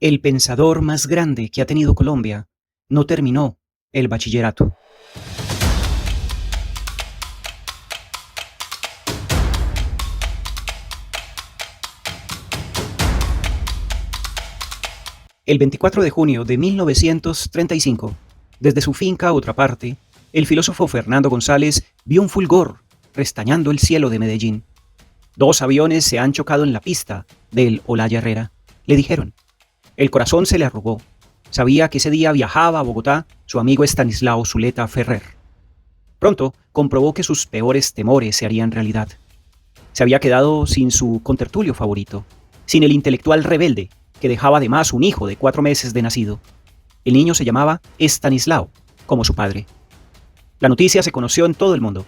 El pensador más grande que ha tenido Colombia no terminó el bachillerato. El 24 de junio de 1935, desde su finca a otra parte, el filósofo Fernando González vio un fulgor restañando el cielo de Medellín. Dos aviones se han chocado en la pista del Olaya Herrera, le dijeron. El corazón se le arrugó. Sabía que ese día viajaba a Bogotá su amigo Estanislao Zuleta Ferrer. Pronto comprobó que sus peores temores se harían realidad. Se había quedado sin su contertulio favorito, sin el intelectual rebelde que dejaba además un hijo de 4 meses de nacido. El niño se llamaba Estanislao, como su padre. La noticia se conoció en todo el mundo.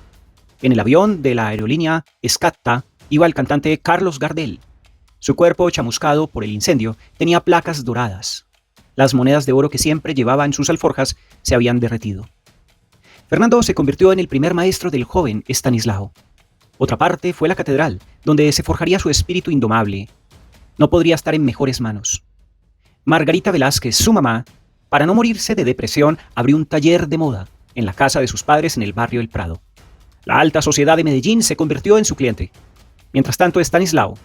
En el avión de la aerolínea Scatta iba el cantante Carlos Gardel. Su cuerpo, chamuscado por el incendio, tenía placas doradas. Las monedas de oro que siempre llevaba en sus alforjas se habían derretido. Fernando se convirtió en el primer maestro del joven Estanislao. Otra parte fue la catedral, donde se forjaría su espíritu indomable. No podría estar en mejores manos. Margarita Velázquez, su mamá, para no morirse de depresión, abrió un taller de moda en la casa de sus padres en el barrio El Prado. La alta sociedad de Medellín se convirtió en su cliente. Mientras tanto, Estanislao,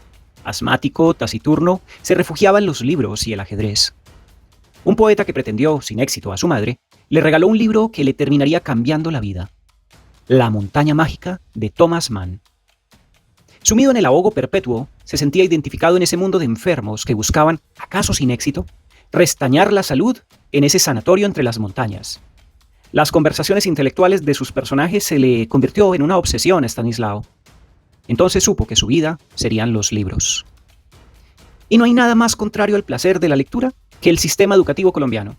asmático, taciturno, se refugiaba en los libros y el ajedrez. Un poeta que pretendió, sin éxito, a su madre, le regaló un libro que le terminaría cambiando la vida. La montaña mágica de Thomas Mann. Sumido en el ahogo perpetuo, se sentía identificado en ese mundo de enfermos que buscaban, acaso sin éxito, restañar la salud en ese sanatorio entre las montañas. Las conversaciones intelectuales de sus personajes se le convirtió en una obsesión a Estanislao. Entonces supo que su vida serían los libros. Y no hay nada más contrario al placer de la lectura que el sistema educativo colombiano.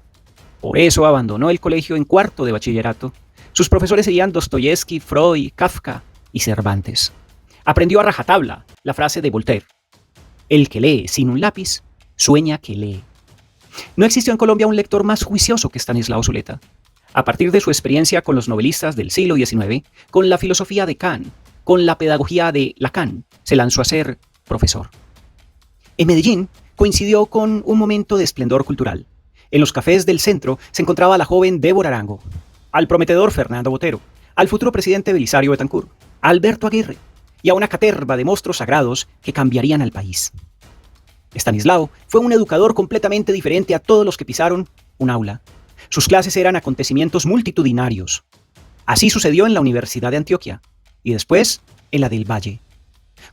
Por eso abandonó el colegio en cuarto de bachillerato. Sus profesores serían Dostoyevsky, Freud, Kafka y Cervantes. Aprendió a rajatabla la frase de Voltaire: el que lee sin un lápiz, sueña que lee. No existió en Colombia un lector más juicioso que Estanislao Zuleta. A partir de su experiencia con los novelistas del siglo XIX, con la filosofía de Kant, con la pedagogía de Lacan, se lanzó a ser profesor. En Medellín coincidió con un momento de esplendor cultural. En los cafés del centro se encontraba a la joven Débora Arango, al prometedor Fernando Botero, al futuro presidente Belisario Betancur, a Alberto Aguirre y a una caterva de monstruos sagrados que cambiarían al país. Estanislao fue un educador completamente diferente a todos los que pisaron un aula. Sus clases eran acontecimientos multitudinarios. Así sucedió en la Universidad de Antioquia y después en la del Valle.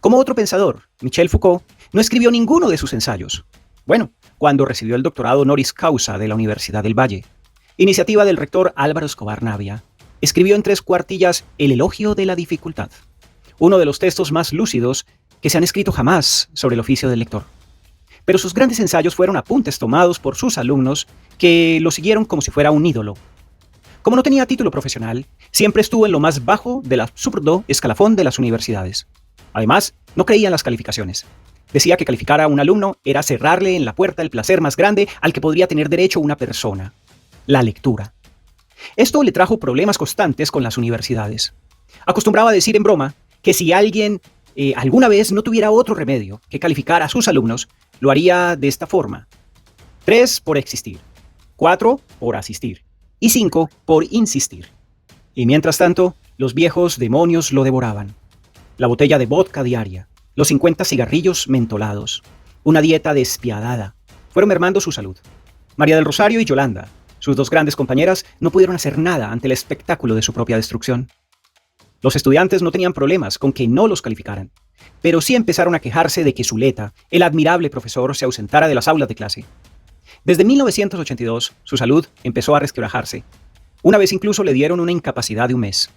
Como otro pensador, Michel Foucault, no escribió ninguno de sus ensayos. Bueno, cuando recibió el doctorado honoris causa de la Universidad del Valle, iniciativa del rector Álvaro Escobar Navia, escribió en 3 cuartillas El elogio de la dificultad, uno de los textos más lúcidos que se han escrito jamás sobre el oficio del lector. Pero sus grandes ensayos fueron apuntes tomados por sus alumnos que lo siguieron como si fuera un ídolo. Como no tenía título profesional, siempre estuvo en lo más bajo del absurdo escalafón de las universidades. Además, no creía en las calificaciones. Decía que calificar a un alumno era cerrarle en la puerta el placer más grande al que podría tener derecho una persona: la lectura. Esto le trajo problemas constantes con las universidades. Acostumbraba a decir en broma que si alguien alguna vez no tuviera otro remedio que calificar a sus alumnos, lo haría de esta forma: 3 por existir, 4 por asistir y 5 por insistir. Y mientras tanto, los viejos demonios lo devoraban. La botella de vodka diaria, los 50 cigarrillos mentolados, una dieta despiadada, fueron mermando su salud. María del Rosario y Yolanda, sus 2 grandes compañeras, no pudieron hacer nada ante el espectáculo de su propia destrucción. Los estudiantes no tenían problemas con que no los calificaran, pero sí empezaron a quejarse de que Zuleta, el admirable profesor, se ausentara de las aulas de clase. Desde 1982, su salud empezó a resquebrajarse. Una vez incluso le dieron una incapacidad de un mes.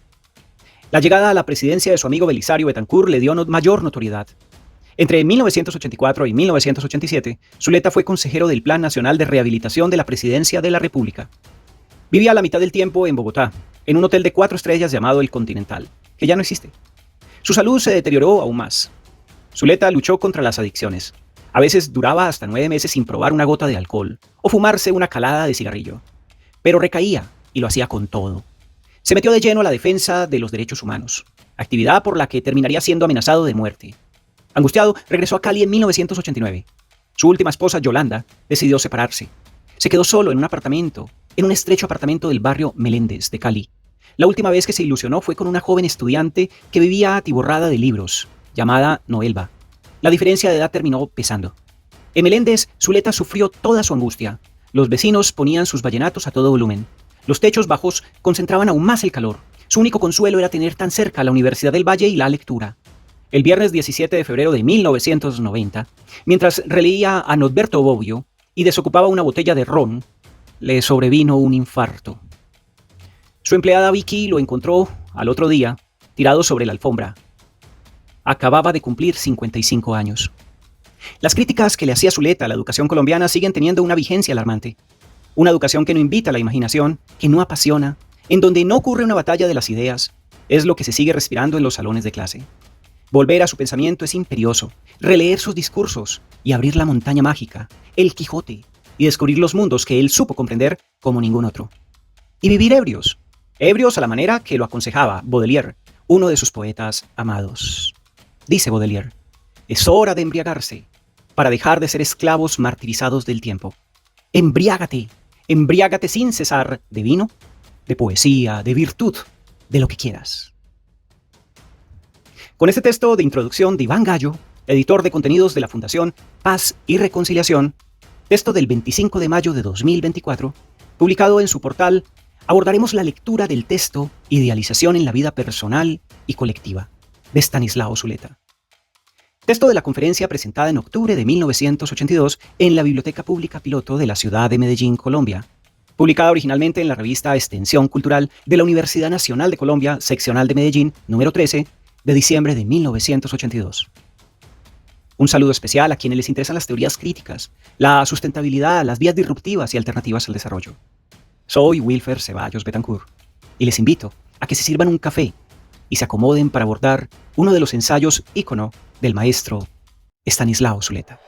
La llegada a la presidencia de su amigo Belisario Betancur le dio mayor notoriedad. Entre 1984 y 1987, Zuleta fue consejero del Plan Nacional de Rehabilitación de la Presidencia de la República. Vivía la mitad del tiempo en Bogotá, en un hotel de 4 estrellas llamado El Continental, que ya no existe. Su salud se deterioró aún más. Zuleta luchó contra las adicciones. A veces duraba hasta 9 meses sin probar una gota de alcohol o fumarse una calada de cigarrillo. Pero recaía y lo hacía con todo. Se metió de lleno a la defensa de los derechos humanos, actividad por la que terminaría siendo amenazado de muerte. Angustiado, regresó a Cali en 1989. Su última esposa, Yolanda, decidió separarse. Se quedó solo en un estrecho apartamento del barrio Meléndez de Cali. La última vez que se ilusionó fue con una joven estudiante que vivía atiborrada de libros, llamada Noelba. La diferencia de edad terminó pesando. En Meléndez, Zuleta sufrió toda su angustia. Los vecinos ponían sus vallenatos a todo volumen. Los techos bajos concentraban aún más el calor. Su único consuelo era tener tan cerca la Universidad del Valle y la lectura. El viernes 17 de febrero de 1990, mientras releía a Norberto Bobbio y desocupaba una botella de ron, le sobrevino un infarto. Su empleada Vicky lo encontró al otro día, tirado sobre la alfombra. Acababa de cumplir 55 años. Las críticas que le hacía Zuleta a la educación colombiana siguen teniendo una vigencia alarmante. Una educación que no invita a la imaginación, que no apasiona, en donde no ocurre una batalla de las ideas, es lo que se sigue respirando en los salones de clase. Volver a su pensamiento es imperioso, releer sus discursos y abrir la montaña mágica, el Quijote, y descubrir los mundos que él supo comprender como ningún otro. Y vivir ebrios a la manera que lo aconsejaba Baudelaire, uno de sus poetas amados. Dice Baudelaire, es hora de embriagarse para dejar de ser esclavos martirizados del tiempo. Embriágate sin cesar de vino, de poesía, de virtud, de lo que quieras. Con este texto de introducción de Iván Gallo, editor de contenidos de la Fundación Paz y Reconciliación, texto del 25 de mayo de 2024, publicado en su portal, abordaremos la lectura del texto Idealización en la vida personal y colectiva, de Estanislao Zuleta. Texto de la conferencia presentada en octubre de 1982 en la Biblioteca Pública Piloto de la ciudad de Medellín, Colombia, publicada originalmente en la revista Extensión Cultural de la Universidad Nacional de Colombia, seccional de Medellín, número 13, de diciembre de 1982. Un saludo especial a quienes les interesan las teorías críticas, la sustentabilidad, las vías disruptivas y alternativas al desarrollo. Soy Wilfer Ceballos Betancourt y les invito a que se sirvan un café y se acomoden para abordar uno de los ensayos ícono del maestro Estanislao Zuleta.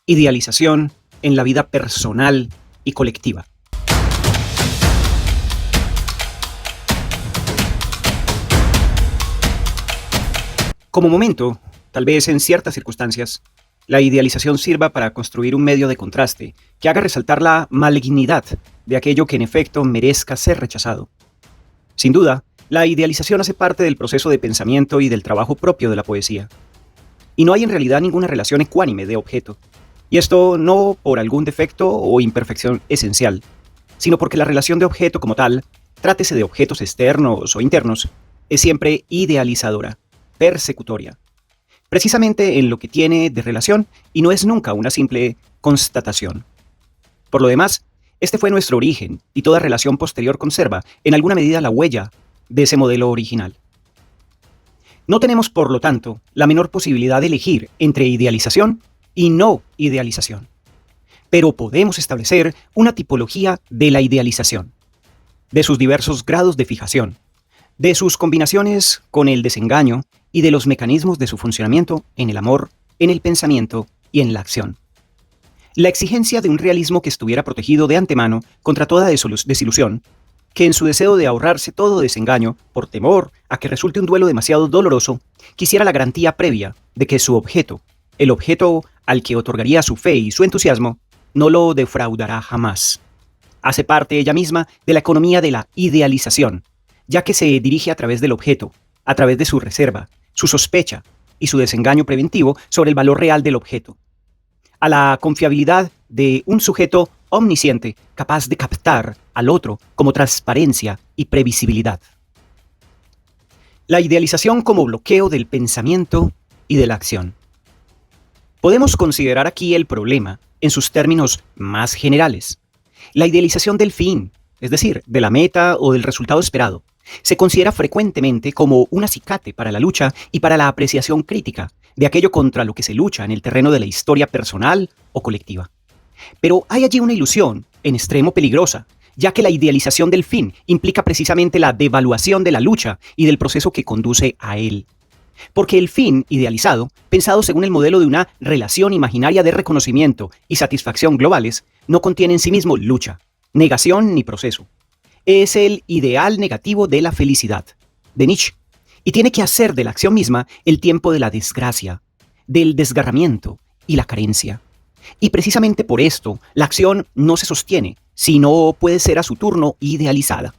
Idealización en la vida personal y colectiva. Como momento, tal vez en ciertas circunstancias, la idealización sirva para construir un medio de contraste que haga resaltar la malignidad de aquello que en efecto merezca ser rechazado. Sin duda, la idealización hace parte del proceso de pensamiento y del trabajo propio de la poesía. Y no hay en realidad ninguna relación ecuánime de objeto. Y esto no por algún defecto o imperfección esencial, sino porque la relación de objeto como tal, trátese de objetos externos o internos, es siempre idealizadora, persecutoria, precisamente en lo que tiene de relación y no es nunca una simple constatación. Por lo demás, este fue nuestro origen y toda relación posterior conserva, en alguna medida, la huella de ese modelo original. No tenemos, por lo tanto, la menor posibilidad de elegir entre idealización y no idealización. Pero podemos establecer una tipología de la idealización, de sus diversos grados de fijación, de sus combinaciones con el desengaño y de los mecanismos de su funcionamiento en el amor, en el pensamiento y en la acción. La exigencia de un realismo que estuviera protegido de antemano contra toda desilusión, que en su deseo de ahorrarse todo desengaño, por temor a que resulte un duelo demasiado doloroso, quisiera la garantía previa de que su objeto, el objeto al que otorgaría su fe y su entusiasmo, no lo defraudará jamás. Hace parte ella misma de la economía de la idealización, ya que se dirige a través del objeto, a través de su reserva, su sospecha y su desengaño preventivo sobre el valor real del objeto, a la confiabilidad de un sujeto omnisciente capaz de captar al otro como transparencia y previsibilidad. La idealización como bloqueo del pensamiento y de la acción. Podemos considerar aquí el problema en sus términos más generales. La idealización del fin, es decir, de la meta o del resultado esperado, se considera frecuentemente como un acicate para la lucha y para la apreciación crítica de aquello contra lo que se lucha en el terreno de la historia personal o colectiva. Pero hay allí una ilusión en extremo peligrosa, ya que la idealización del fin implica precisamente la devaluación de la lucha y del proceso que conduce a él. Porque el fin idealizado, pensado según el modelo de una relación imaginaria de reconocimiento y satisfacción globales, no contiene en sí mismo lucha, negación ni proceso. es el ideal negativo de la felicidad, de Nietzsche, y tiene que hacer de la acción misma el tiempo de la desgracia, del desgarramiento y la carencia. Y precisamente por esto, la acción no se sostiene, sino puede ser a su turno idealizada.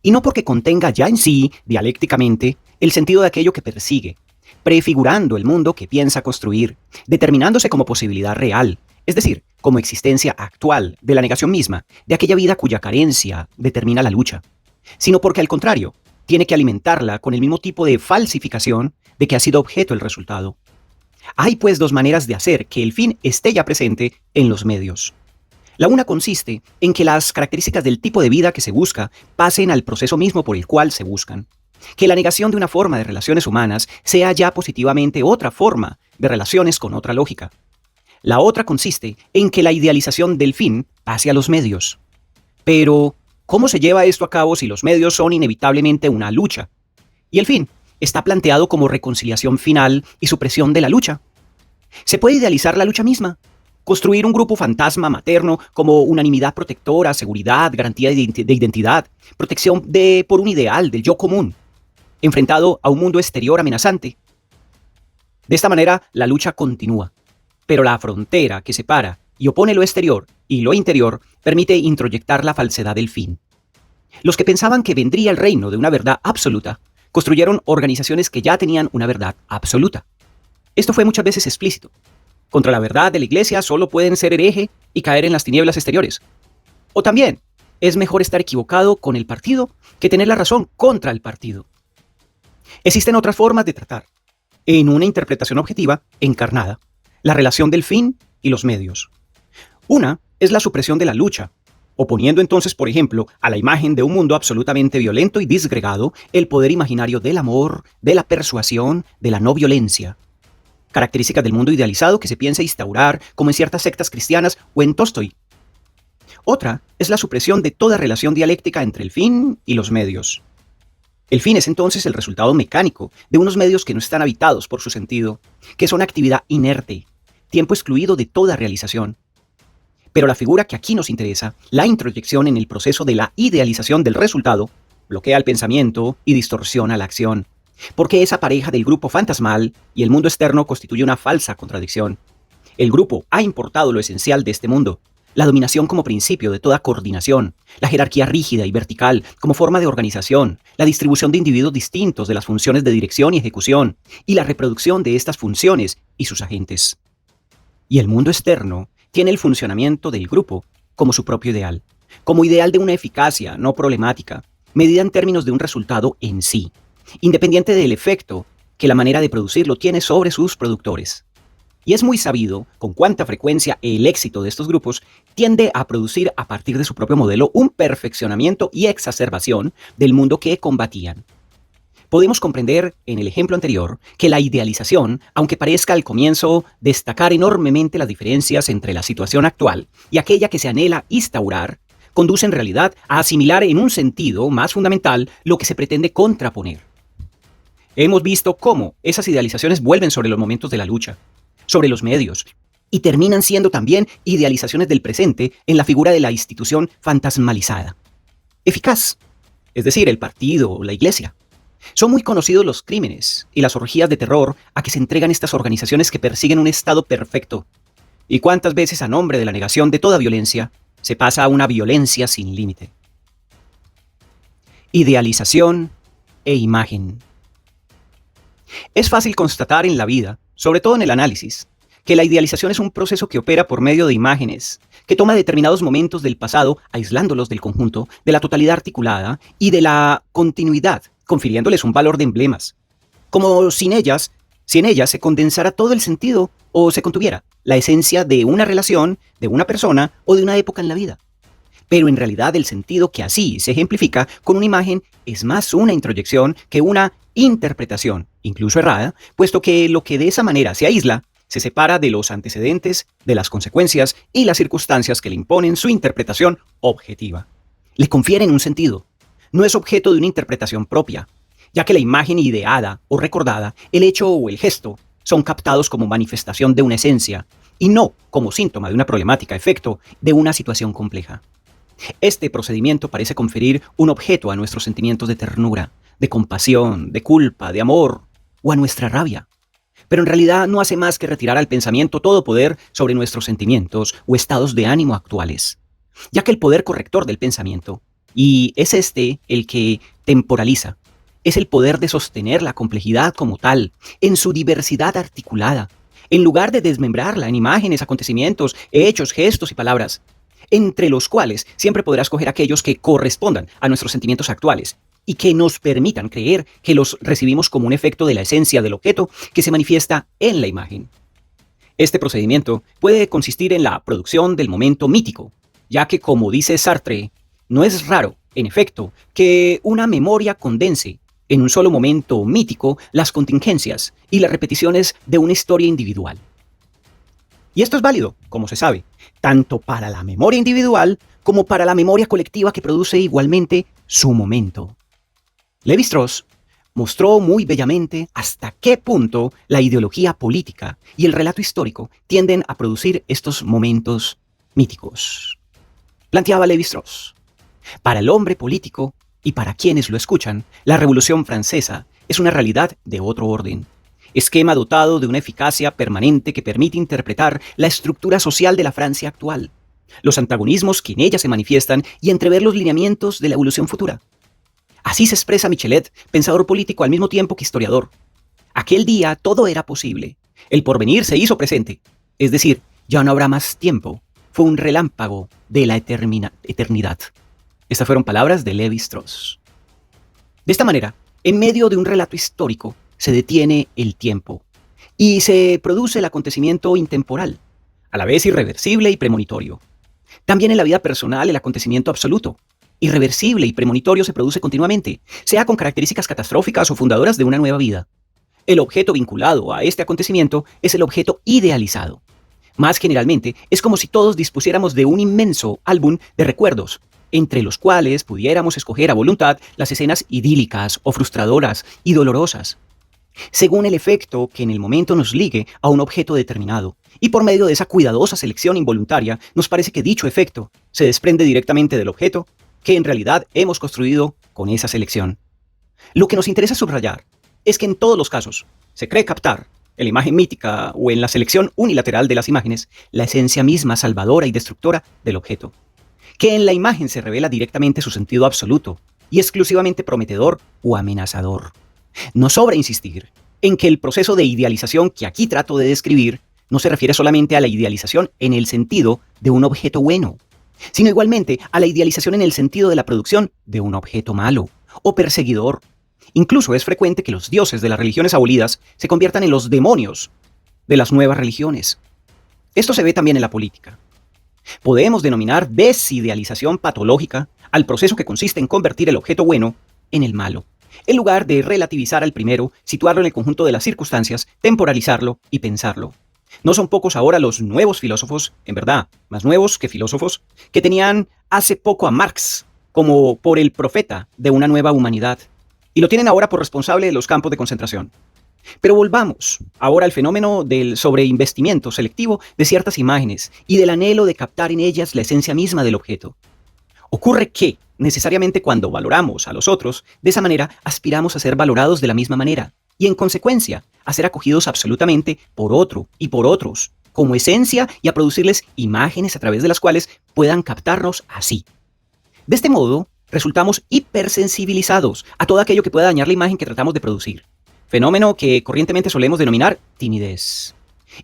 Y no porque contenga ya en sí, dialécticamente, el sentido de aquello que persigue, prefigurando el mundo que piensa construir, determinándose como posibilidad real, es decir, como existencia actual de la negación misma, de aquella vida cuya carencia determina la lucha, sino porque al contrario, tiene que alimentarla con el mismo tipo de falsificación de que ha sido objeto el resultado. Hay pues dos maneras de hacer que el fin esté ya presente en los medios. La una consiste en que las características del tipo de vida que se busca pasen al proceso mismo por el cual se buscan. Que la negación de una forma de relaciones humanas sea ya positivamente otra forma de relaciones con otra lógica. La otra consiste en que la idealización del fin pase a los medios. Pero, ¿cómo se lleva esto a cabo si los medios son inevitablemente una lucha? Y el fin está planteado como reconciliación final y supresión de la lucha. Se puede idealizar la lucha misma, construir un grupo fantasma materno como unanimidad protectora, seguridad, garantía de identidad, protección por un ideal del yo común, enfrentado a un mundo exterior amenazante. De esta manera, la lucha continúa, pero la frontera que separa y opone lo exterior y lo interior permite introyectar la falsedad del fin. Los que pensaban que vendría el reino de una verdad absoluta, construyeron organizaciones que ya tenían una verdad absoluta. Esto fue muchas veces explícito. Contra la verdad de la Iglesia solo pueden ser hereje y caer en las tinieblas exteriores. O también, es mejor estar equivocado con el partido que tener la razón contra el partido. Existen otras formas de tratar, en una interpretación objetiva encarnada, la relación del fin y los medios. Una es la supresión de la lucha, oponiendo entonces, por ejemplo, a la imagen de un mundo absolutamente violento y disgregado, el poder imaginario del amor, de la persuasión, de la no violencia. Características del mundo idealizado que se piensa instaurar, como en ciertas sectas cristianas o en Tolstoy. Otra es la supresión de toda relación dialéctica entre el fin y los medios. El fin es entonces el resultado mecánico de unos medios que no están habitados por su sentido, que son actividad inerte, tiempo excluido de toda realización. Pero la figura que aquí nos interesa, la introyección en el proceso de la idealización del resultado, bloquea el pensamiento y distorsiona la acción, porque esa pareja del grupo fantasmal y el mundo externo constituye una falsa contradicción. El grupo ha importado lo esencial de este mundo, la dominación como principio de toda coordinación, la jerarquía rígida y vertical como forma de organización, la distribución de individuos distintos de las funciones de dirección y ejecución, y la reproducción de estas funciones y sus agentes. Y el mundo externo tiene el funcionamiento del grupo como su propio ideal, como ideal de una eficacia no problemática, medida en términos de un resultado en sí, independiente del efecto que la manera de producirlo tiene sobre sus productores. Y es muy sabido con cuánta frecuencia el éxito de estos grupos tiende a producir a partir de su propio modelo un perfeccionamiento y exacerbación del mundo que combatían. Podemos comprender en el ejemplo anterior que la idealización, aunque parezca al comienzo destacar enormemente las diferencias entre la situación actual y aquella que se anhela instaurar, conduce en realidad a asimilar en un sentido más fundamental lo que se pretende contraponer. Hemos visto cómo esas idealizaciones vuelven sobre los momentos de la lucha, sobre los medios, y terminan siendo también idealizaciones del presente en la figura de la institución fantasmalizada. Eficaz, es decir, el partido o la iglesia. Son muy conocidos los crímenes y las orgías de terror a que se entregan estas organizaciones que persiguen un estado perfecto. Y cuántas veces a nombre de la negación de toda violencia se pasa a una violencia sin límite. Idealización e imagen. Es fácil constatar en la vida, sobre todo en el análisis, que la idealización es un proceso que opera por medio de imágenes, que toma determinados momentos del pasado, aislándolos del conjunto, de la totalidad articulada y de la continuidad, confiriéndoles un valor de emblemas, como si en ellas se condensara todo el sentido o se contuviera la esencia de una relación, de una persona o de una época en la vida. Pero en realidad el sentido que así se ejemplifica con una imagen es más una introyección que una interpretación, incluso errada, puesto que lo que de esa manera se aísla se separa de los antecedentes, de las consecuencias y las circunstancias que le imponen su interpretación objetiva. Le confieren un sentido. No es objeto de una interpretación propia, ya que la imagen ideada o recordada, el hecho o el gesto, son captados como manifestación de una esencia y no como síntoma de una problemática, efecto de una situación compleja. Este procedimiento parece conferir un objeto a nuestros sentimientos de ternura, de compasión, de culpa, de amor o a nuestra rabia. Pero en realidad no hace más que retirar al pensamiento todo poder sobre nuestros sentimientos o estados de ánimo actuales, ya que el poder corrector del pensamiento, y es este el que temporaliza, es el poder de sostener la complejidad como tal, en su diversidad articulada, en lugar de desmembrarla en imágenes, acontecimientos, hechos, gestos y palabras, entre los cuales siempre podrás coger aquellos que correspondan a nuestros sentimientos actuales y que nos permitan creer que los recibimos como un efecto de la esencia del objeto que se manifiesta en la imagen. Este procedimiento puede consistir en la producción del momento mítico, ya que, como dice Sartre, no es raro, en efecto, que una memoria condense en un solo momento mítico las contingencias y las repeticiones de una historia individual. Y esto es válido, como se sabe, tanto para la memoria individual como para la memoria colectiva que produce igualmente su momento. Lévi-Strauss mostró muy bellamente hasta qué punto la ideología política y el relato histórico tienden a producir estos momentos míticos. Planteaba Lévi-Strauss: para el hombre político y para quienes lo escuchan, la Revolución Francesa es una realidad de otro orden. Esquema dotado de una eficacia permanente que permite interpretar la estructura social de la Francia actual, los antagonismos que en ella se manifiestan y entrever los lineamientos de la evolución futura. Así se expresa Michelet, pensador político al mismo tiempo que historiador. Aquel día todo era posible. El porvenir se hizo presente. Es decir, ya no habrá más tiempo. Fue un relámpago de la eternidad. Estas fueron palabras de Lévi-Strauss. De esta manera, en medio de un relato histórico, se detiene el tiempo y se produce el acontecimiento intemporal, a la vez irreversible y premonitorio. También en la vida personal el acontecimiento absoluto, irreversible y premonitorio, se produce continuamente, sea con características catastróficas o fundadoras de una nueva vida. El objeto vinculado a este acontecimiento es el objeto idealizado. Más generalmente, es como si todos dispusiéramos de un inmenso álbum de recuerdos, entre los cuales pudiéramos escoger a voluntad las escenas idílicas o frustradoras y dolorosas, según el efecto que en el momento nos ligue a un objeto determinado, y por medio de esa cuidadosa selección involuntaria, nos parece que dicho efecto se desprende directamente del objeto que en realidad hemos construido con esa selección. Lo que nos interesa subrayar es que en todos los casos se cree captar, en la imagen mítica o en la selección unilateral de las imágenes, la esencia misma salvadora y destructora del objeto, que en la imagen se revela directamente su sentido absoluto y exclusivamente prometedor o amenazador. No sobra insistir en que el proceso de idealización que aquí trato de describir no se refiere solamente a la idealización en el sentido de un objeto bueno, sino igualmente a la idealización en el sentido de la producción de un objeto malo o perseguidor. Incluso es frecuente que los dioses de las religiones abolidas se conviertan en los demonios de las nuevas religiones. Esto se ve también en la política. Podemos denominar desidealización patológica al proceso que consiste en convertir el objeto bueno en el malo, en lugar de relativizar al primero, situarlo en el conjunto de las circunstancias, temporalizarlo y pensarlo. No son pocos ahora los nuevos filósofos, en verdad, más nuevos que filósofos, que tenían hace poco a Marx como por el profeta de una nueva humanidad, y lo tienen ahora por responsable de los campos de concentración. Pero volvamos ahora al fenómeno del sobreinvestimiento selectivo de ciertas imágenes y del anhelo de captar en ellas la esencia misma del objeto. Ocurre que, necesariamente cuando valoramos a los otros, de esa manera aspiramos a ser valorados de la misma manera, y en consecuencia, a ser acogidos absolutamente por otro y por otros, como esencia, y a producirles imágenes a través de las cuales puedan captarnos así. De este modo, resultamos hipersensibilizados a todo aquello que pueda dañar la imagen que tratamos de producir, fenómeno que corrientemente solemos denominar timidez.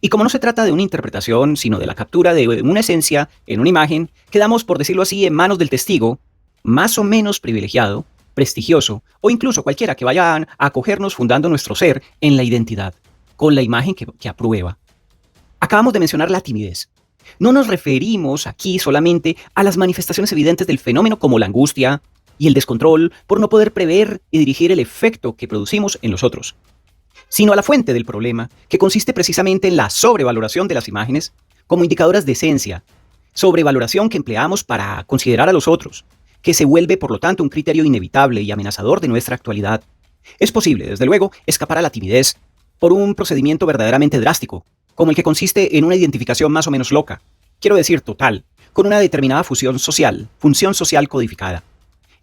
Y como no se trata de una interpretación, sino de la captura de una esencia en una imagen, quedamos, por decirlo así, en manos del testigo, más o menos privilegiado, prestigioso, o incluso cualquiera que vaya a acogernos fundando nuestro ser en la identidad, con la imagen que aprueba. Acabamos de mencionar la timidez. No nos referimos aquí solamente a las manifestaciones evidentes del fenómeno como la angustia y el descontrol por no poder prever y dirigir el efecto que producimos en los otros, sino a la fuente del problema, que consiste precisamente en la sobrevaloración de las imágenes como indicadoras de esencia, sobrevaloración que empleamos para considerar a los otros, que se vuelve por lo tanto un criterio inevitable y amenazador de nuestra actualidad. Es posible, desde luego, escapar a la timidez por un procedimiento verdaderamente drástico, como el que consiste en una identificación más o menos loca, quiero decir total, con una determinada función social codificada.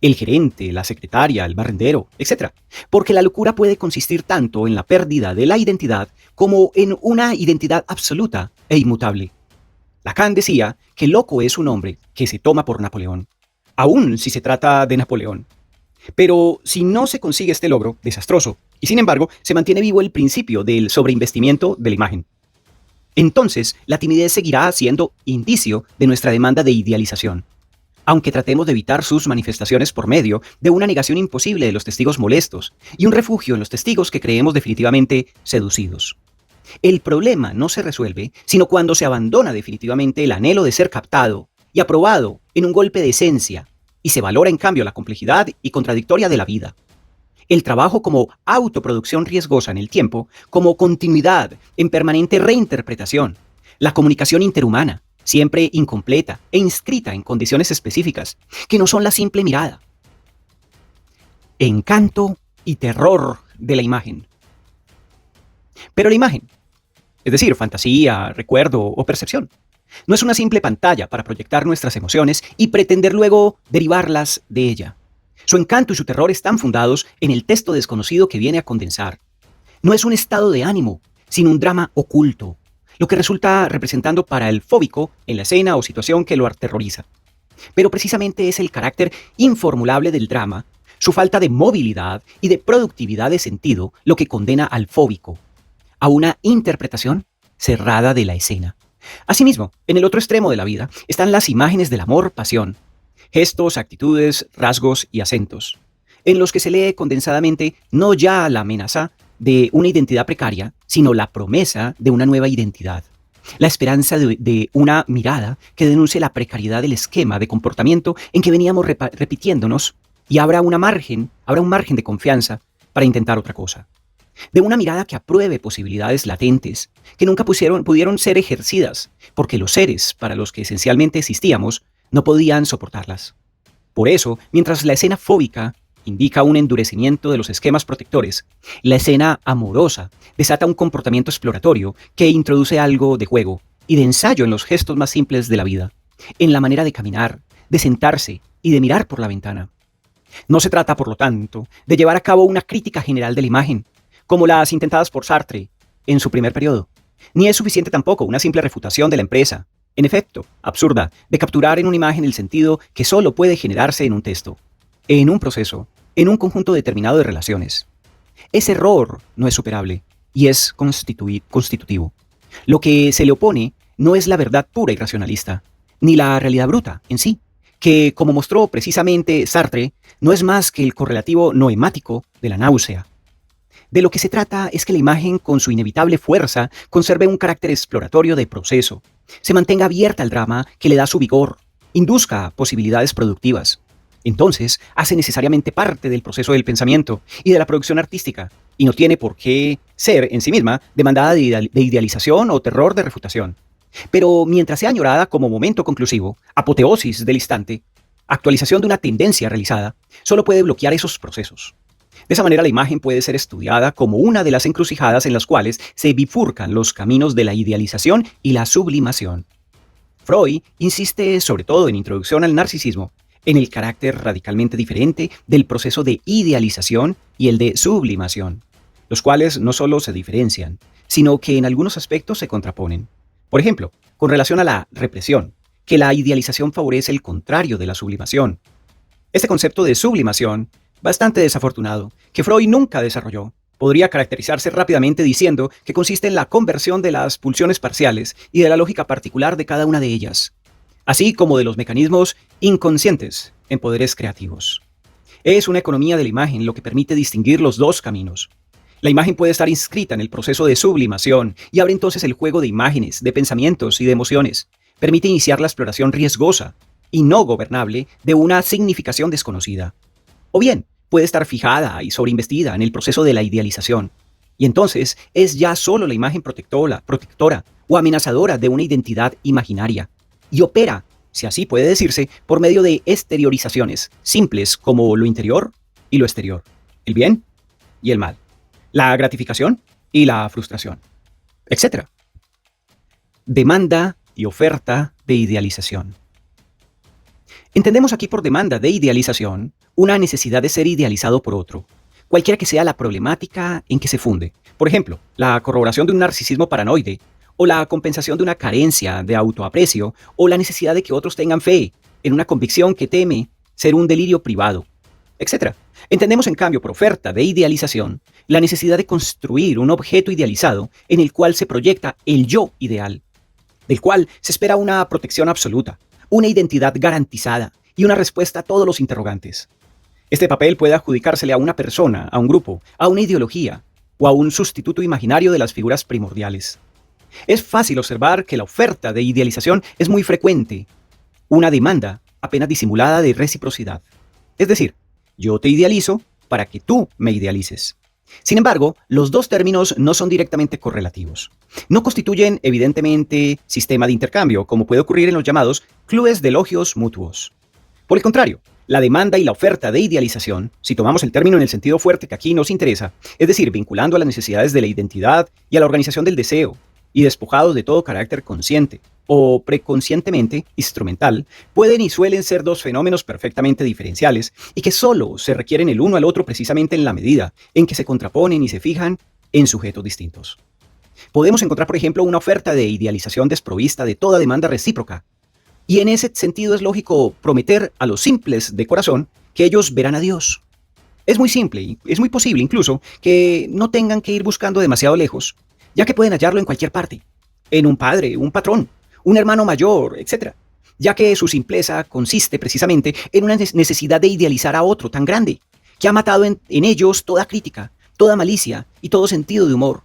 El gerente, la secretaria, el barrendero, etc. Porque la locura puede consistir tanto en la pérdida de la identidad como en una identidad absoluta e inmutable. Lacan decía que loco es un hombre que se toma por Napoleón, aun si se trata de Napoleón. Pero si no se consigue este logro, desastroso, y sin embargo se mantiene vivo el principio del sobreinvestimiento de la imagen. Entonces, la timidez seguirá siendo indicio de nuestra demanda de idealización, aunque tratemos de evitar sus manifestaciones por medio de una negación imposible de los testigos molestos y un refugio en los testigos que creemos definitivamente seducidos. El problema no se resuelve sino cuando se abandona definitivamente el anhelo de ser captado y aprobado en un golpe de esencia y se valora en cambio la complejidad y contradictoria de la vida. El trabajo como autoproducción riesgosa en el tiempo, como continuidad en permanente reinterpretación, la comunicación interhumana, siempre incompleta e inscrita en condiciones específicas, que no son la simple mirada. Encanto y terror de la imagen. Pero la imagen, es decir, fantasía, recuerdo o percepción, no es una simple pantalla para proyectar nuestras emociones y pretender luego derivarlas de ella. Su encanto y su terror están fundados en el texto desconocido que viene a condensar. No es un estado de ánimo, sino un drama oculto, lo que resulta representando para el fóbico en la escena o situación que lo aterroriza. Pero precisamente es el carácter informulable del drama, su falta de movilidad y de productividad de sentido lo que condena al fóbico a una interpretación cerrada de la escena. Asimismo, en el otro extremo de la vida están las imágenes del amor, pasión, gestos, actitudes, rasgos y acentos, en los que se lee condensadamente no ya la amenaza de una identidad precaria, sino la promesa de una nueva identidad, la esperanza de una mirada que denuncie la precariedad del esquema de comportamiento en que veníamos repitiéndonos y habrá un margen de confianza para intentar otra cosa. De una mirada que apruebe posibilidades latentes, que nunca pudieron ser ejercidas, porque los seres para los que esencialmente existíamos no podían soportarlas. Por eso, mientras la escena fóbica indica un endurecimiento de los esquemas protectores, la escena amorosa desata un comportamiento exploratorio que introduce algo de juego y de ensayo en los gestos más simples de la vida, en la manera de caminar, de sentarse y de mirar por la ventana. No se trata, por lo tanto, de llevar a cabo una crítica general de la imagen, como las intentadas por Sartre en su primer periodo, ni es suficiente tampoco una simple refutación de la empresa, en efecto, absurda, de capturar en una imagen el sentido que solo puede generarse en un texto, en un proceso, en un conjunto determinado de relaciones. Ese error no es superable y es constitutivo. Lo que se le opone no es la verdad pura y racionalista, ni la realidad bruta en sí, que, como mostró precisamente Sartre, no es más que el correlativo noemático de la náusea. De lo que se trata es que la imagen, con su inevitable fuerza, conserve un carácter exploratorio de proceso, se mantenga abierta al drama que le da su vigor, induzca posibilidades productivas. Entonces, hace necesariamente parte del proceso del pensamiento y de la producción artística, y no tiene por qué ser en sí misma demandada de idealización o terror de refutación. Pero mientras sea añorada como momento conclusivo, apoteosis del instante, actualización de una tendencia realizada, solo puede bloquear esos procesos. De esa manera la imagen puede ser estudiada como una de las encrucijadas en las cuales se bifurcan los caminos de la idealización y la sublimación. Freud insiste sobre todo en Introducción al Narcisismo, en el carácter radicalmente diferente del proceso de idealización y el de sublimación, los cuales no solo se diferencian, sino que en algunos aspectos se contraponen. Por ejemplo, con relación a la represión, que la idealización favorece el contrario de la sublimación. Este concepto de sublimación, bastante desafortunado, que Freud nunca desarrolló, podría caracterizarse rápidamente diciendo que consiste en la conversión de las pulsiones parciales y de la lógica particular de cada una de ellas, así como de los mecanismos inconscientes en poderes creativos. Es una economía de la imagen lo que permite distinguir los dos caminos. La imagen puede estar inscrita en el proceso de sublimación y abre entonces el juego de imágenes, de pensamientos y de emociones. Permite iniciar la exploración riesgosa y no gobernable de una significación desconocida. O bien, puede estar fijada y sobreinvestida en el proceso de la idealización. Y entonces es ya solo la imagen protectora o amenazadora de una identidad imaginaria. Y opera, si así puede decirse, por medio de exteriorizaciones simples como lo interior y lo exterior, el bien y el mal, la gratificación y la frustración, etc. Demanda y oferta de idealización. Entendemos aquí por demanda de idealización una necesidad de ser idealizado por otro, cualquiera que sea la problemática en que se funde. Por ejemplo, la corroboración de un narcisismo paranoide, o la compensación de una carencia de autoaprecio, o la necesidad de que otros tengan fe en una convicción que teme ser un delirio privado, etc. Entendemos en cambio por oferta de idealización la necesidad de construir un objeto idealizado en el cual se proyecta el yo ideal, del cual se espera una protección absoluta, una identidad garantizada y una respuesta a todos los interrogantes. Este papel puede adjudicársele a una persona, a un grupo, a una ideología o a un sustituto imaginario de las figuras primordiales. Es fácil observar que la oferta de idealización es muy frecuente, una demanda apenas disimulada de reciprocidad. Es decir, yo te idealizo para que tú me idealices. Sin embargo, los dos términos no son directamente correlativos. No constituyen, evidentemente, sistema de intercambio, como puede ocurrir en los llamados clubes de elogios mutuos. Por el contrario, la demanda y la oferta de idealización, si tomamos el término en el sentido fuerte que aquí nos interesa, es decir, vinculando a las necesidades de la identidad y a la organización del deseo, y despojados de todo carácter consciente o preconscientemente instrumental, pueden y suelen ser dos fenómenos perfectamente diferenciales y que solo se requieren el uno al otro precisamente en la medida en que se contraponen y se fijan en sujetos distintos. Podemos encontrar, por ejemplo, una oferta de idealización desprovista de toda demanda recíproca, y en ese sentido es lógico prometer a los simples de corazón que ellos verán a Dios. Es muy simple y es muy posible incluso que no tengan que ir buscando demasiado lejos, ya que pueden hallarlo en cualquier parte, en un padre, un patrón, un hermano mayor, etc., ya que su simpleza consiste precisamente en una necesidad de idealizar a otro tan grande, que ha matado en ellos toda crítica, toda malicia y todo sentido de humor.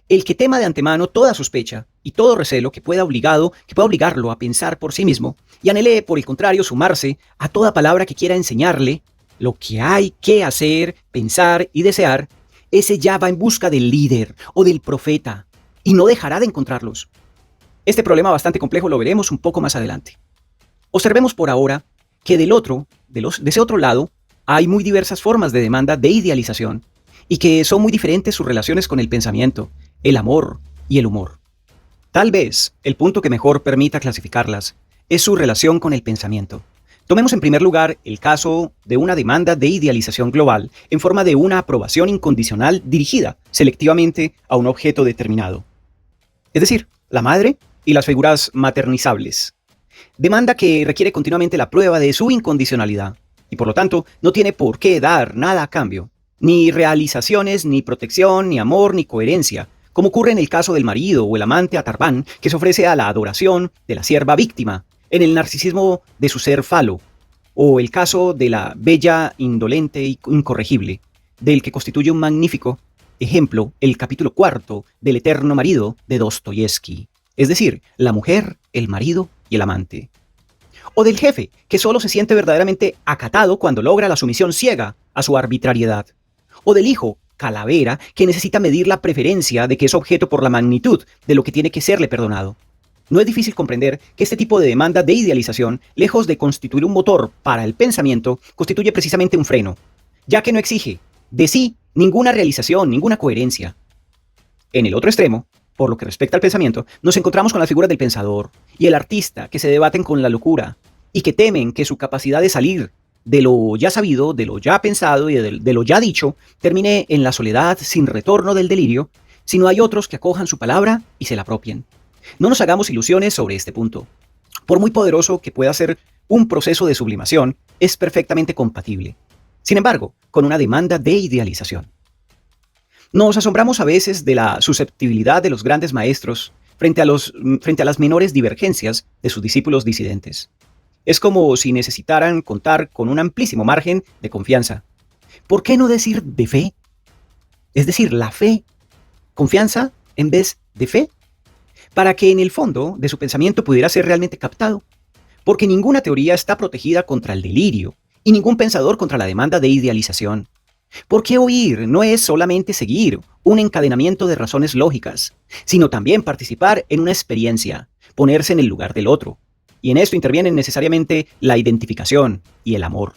El que tema de antemano toda sospecha y todo recelo que pueda obligarlo a pensar por sí mismo y anhele, por el contrario, sumarse a toda palabra que quiera enseñarle lo que hay que hacer, pensar y desear, ese ya va en busca del líder o del profeta y no dejará de encontrarlos. Este problema bastante complejo lo veremos un poco más adelante. Observemos por ahora que de ese otro lado, hay muy diversas formas de demanda de idealización y que son muy diferentes sus relaciones con el pensamiento, el amor y el humor. Tal vez el punto que mejor permita clasificarlas es su relación con el pensamiento. Tomemos en primer lugar el caso de una demanda de idealización global en forma de una aprobación incondicional dirigida selectivamente a un objeto determinado. Es decir, la madre y las figuras maternizables. Demanda que requiere continuamente la prueba de su incondicionalidad y por lo tanto no tiene por qué dar nada a cambio, ni realizaciones, ni protección, ni amor, ni coherencia, como ocurre en el caso del marido o el amante atarbán que se ofrece a la adoración de la sierva víctima, en el narcisismo de su ser falo, o el caso de la bella indolente e incorregible, del que constituye un magnífico ejemplo el capítulo 4 del Eterno Marido de Dostoyevsky, es decir, la mujer, el marido y el amante. O del jefe, que solo se siente verdaderamente acatado cuando logra la sumisión ciega a su arbitrariedad. O del hijo, calavera, que necesita medir la preferencia de que es objeto por la magnitud de lo que tiene que serle perdonado. No es difícil comprender que este tipo de demanda de idealización, lejos de constituir un motor para el pensamiento, constituye precisamente un freno, ya que no exige de sí ninguna realización, ninguna coherencia. En el otro extremo, por lo que respecta al pensamiento, nos encontramos con las figuras del pensador y el artista que se debaten con la locura y que temen que su capacidad de salir de lo ya sabido, de lo ya pensado y de lo ya dicho, termine en la soledad sin retorno del delirio, sino hay otros que acojan su palabra y se la apropien. No nos hagamos ilusiones sobre este punto. Por muy poderoso que pueda ser un proceso de sublimación, es perfectamente compatible. Sin embargo, con una demanda de idealización. Nos asombramos a veces de la susceptibilidad de los grandes maestros frente a las menores divergencias de sus discípulos disidentes. Es como si necesitaran contar con un amplísimo margen de confianza. ¿Por qué no decir de fe? Es decir, la fe. Confianza en vez de fe. Para que en el fondo de su pensamiento pudiera ser realmente captado. Porque ninguna teoría está protegida contra el delirio y ningún pensador contra la demanda de idealización. Porque oír no es solamente seguir un encadenamiento de razones lógicas, sino también participar en una experiencia, ponerse en el lugar del otro. Y en esto intervienen necesariamente la identificación y el amor.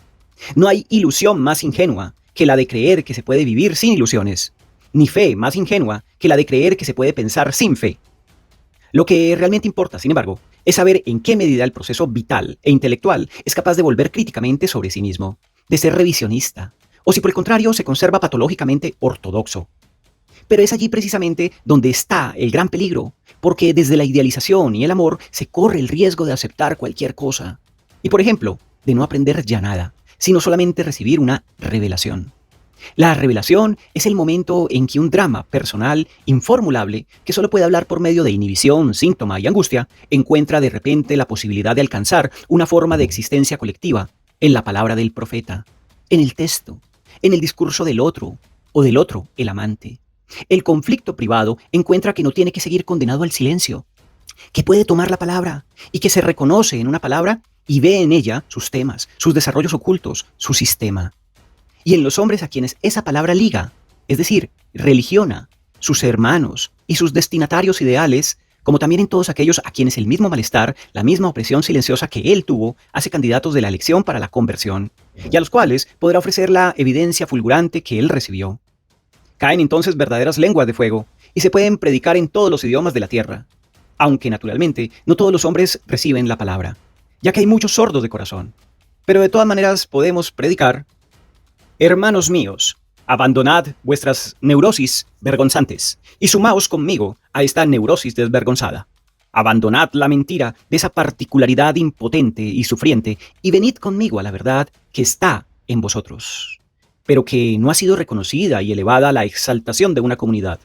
No hay ilusión más ingenua que la de creer que se puede vivir sin ilusiones, ni fe más ingenua que la de creer que se puede pensar sin fe. Lo que realmente importa, sin embargo, es saber en qué medida el proceso vital e intelectual es capaz de volver críticamente sobre sí mismo, de ser revisionista, o si por el contrario se conserva patológicamente ortodoxo. Pero es allí precisamente donde está el gran peligro, porque desde la idealización y el amor se corre el riesgo de aceptar cualquier cosa. Y por ejemplo, de no aprender ya nada, sino solamente recibir una revelación. La revelación es el momento en que un drama personal informulable, que solo puede hablar por medio de inhibición, síntoma y angustia, encuentra de repente la posibilidad de alcanzar una forma de existencia colectiva en la palabra del profeta, en el texto, en el discurso del otro, o del otro, el amante. El conflicto privado encuentra que no tiene que seguir condenado al silencio, que puede tomar la palabra y que se reconoce en una palabra y ve en ella sus temas, sus desarrollos ocultos, su sistema. Y en los hombres a quienes esa palabra liga, es decir, religiona, sus hermanos y sus destinatarios ideales, como también en todos aquellos a quienes el mismo malestar, la misma opresión silenciosa que él tuvo, hace candidatos de la elección para la conversión, y a los cuales podrá ofrecer la evidencia fulgurante que él recibió. Caen entonces verdaderas lenguas de fuego, y se pueden predicar en todos los idiomas de la tierra, aunque naturalmente no todos los hombres reciben la palabra, ya que hay muchos sordos de corazón. Pero de todas maneras podemos predicar: hermanos míos, abandonad vuestras neurosis vergonzantes y sumaos conmigo a esta neurosis desvergonzada. Abandonad la mentira de esa particularidad impotente y sufriente y venid conmigo a la verdad que está en vosotros, pero que no ha sido reconocida y elevada a la exaltación de una comunidad.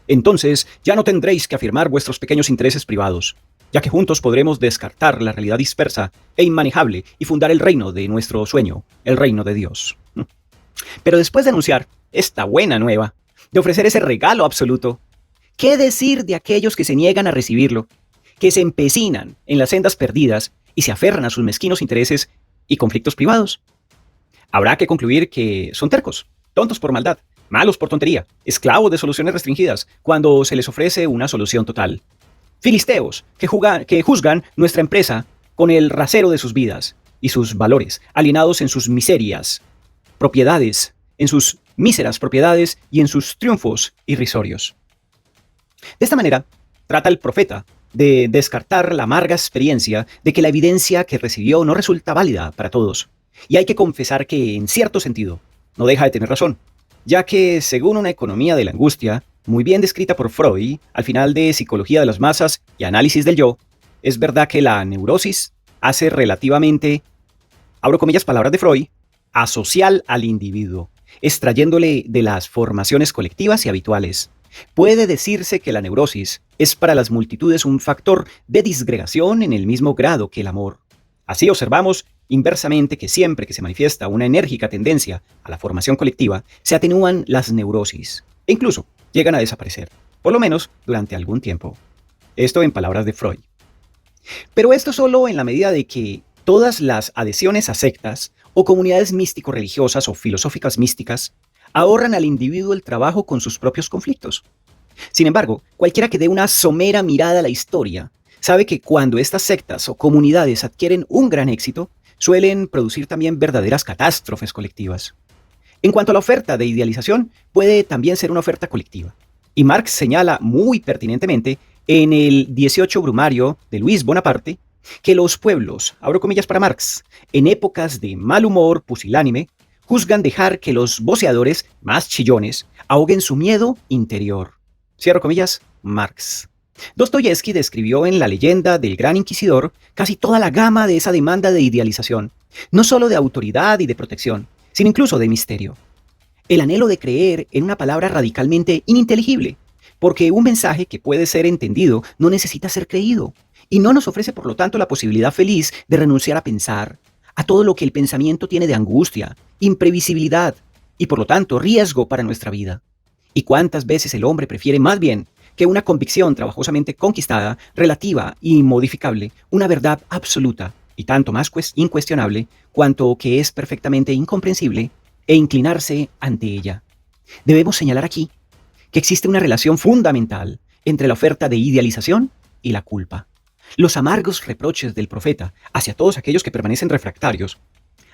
Entonces ya no tendréis que afirmar vuestros pequeños intereses privados, ya que juntos podremos descartar la realidad dispersa e inmanejable y fundar el reino de nuestro sueño, el reino de Dios. Pero después de anunciar esta buena nueva, de ofrecer ese regalo absoluto, ¿qué decir de aquellos que se niegan a recibirlo, que se empecinan en las sendas perdidas y se aferran a sus mezquinos intereses y conflictos privados? Habrá que concluir que son tercos, tontos por maldad, malos por tontería, esclavos de soluciones restringidas cuando se les ofrece una solución total. Filisteos que juzgan nuestra empresa con el rasero de sus vidas y sus valores, alienados en sus miserias, propiedades, en sus míseras propiedades y en sus triunfos irrisorios. De esta manera, trata el profeta de descartar la amarga experiencia de que la evidencia que recibió no resulta válida para todos. Y hay que confesar que, en cierto sentido, no deja de tener razón, ya que, según una economía de la angustia, muy bien descrita por Freud, al final de Psicología de las Masas y Análisis del Yo, es verdad que la neurosis hace relativamente, abro comillas palabras de Freud, asocial al individuo, extrayéndole de las formaciones colectivas y habituales. Puede decirse que la neurosis es para las multitudes un factor de disgregación en el mismo grado que el amor. Así observamos inversamente que siempre que se manifiesta una enérgica tendencia a la formación colectiva, se atenúan las neurosis e incluso llegan a desaparecer, por lo menos durante algún tiempo. Esto en palabras de Freud. Pero esto solo en la medida de que todas las adhesiones a sectas o comunidades místico-religiosas o filosóficas místicas ahorran al individuo el trabajo con sus propios conflictos. Sin embargo, cualquiera que dé una somera mirada a la historia sabe que cuando estas sectas o comunidades adquieren un gran éxito, suelen producir también verdaderas catástrofes colectivas. En cuanto a la oferta de idealización, puede también ser una oferta colectiva. Y Marx señala muy pertinentemente en el 18 Brumario de Luis Bonaparte que los pueblos, abro comillas para Marx, en épocas de mal humor pusilánime, juzgan dejar que los voceadores más chillones ahoguen su miedo interior. Cierro comillas, Marx. Dostoyevsky describió en La leyenda del Gran Inquisidor casi toda la gama de esa demanda de idealización, no solo de autoridad y de protección, sino incluso de misterio. El anhelo de creer en una palabra radicalmente ininteligible, porque un mensaje que puede ser entendido no necesita ser creído, y no nos ofrece por lo tanto la posibilidad feliz de renunciar a pensar, a todo lo que el pensamiento tiene de angustia, imprevisibilidad, y por lo tanto riesgo para nuestra vida. ¿Y cuántas veces el hombre prefiere más bien que una convicción trabajosamente conquistada, relativa y modificable, una verdad absoluta y tanto más incuestionable cuanto que es perfectamente incomprensible, e inclinarse ante ella? Debemos señalar aquí que existe una relación fundamental entre la oferta de idealización y la culpa. Los amargos reproches del profeta hacia todos aquellos que permanecen refractarios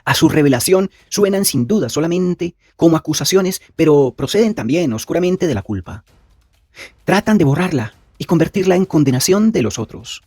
a su revelación suenan sin duda solamente como acusaciones, pero proceden también oscuramente de la culpa. Tratan de borrarla, y convertirla en condenación de los otros.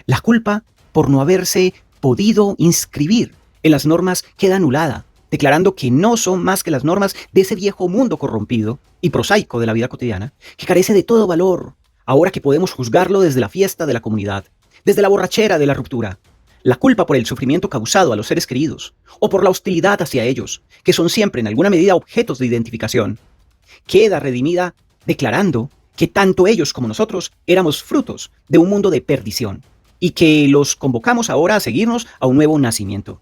La culpa por no haberse podido inscribir en las normas queda anulada, declarando que no son más que las normas de ese viejo mundo corrompido y prosaico de la vida cotidiana, que carece de todo valor, ahora que podemos juzgarlo desde la fiesta de la comunidad, desde la borrachera de la ruptura. La culpa por el sufrimiento causado a los seres queridos, o por la hostilidad hacia ellos, que son siempre en alguna medida objetos de identificación, queda redimida declarando que tanto ellos como nosotros éramos frutos de un mundo de perdición y que los convocamos ahora a seguirnos a un nuevo nacimiento.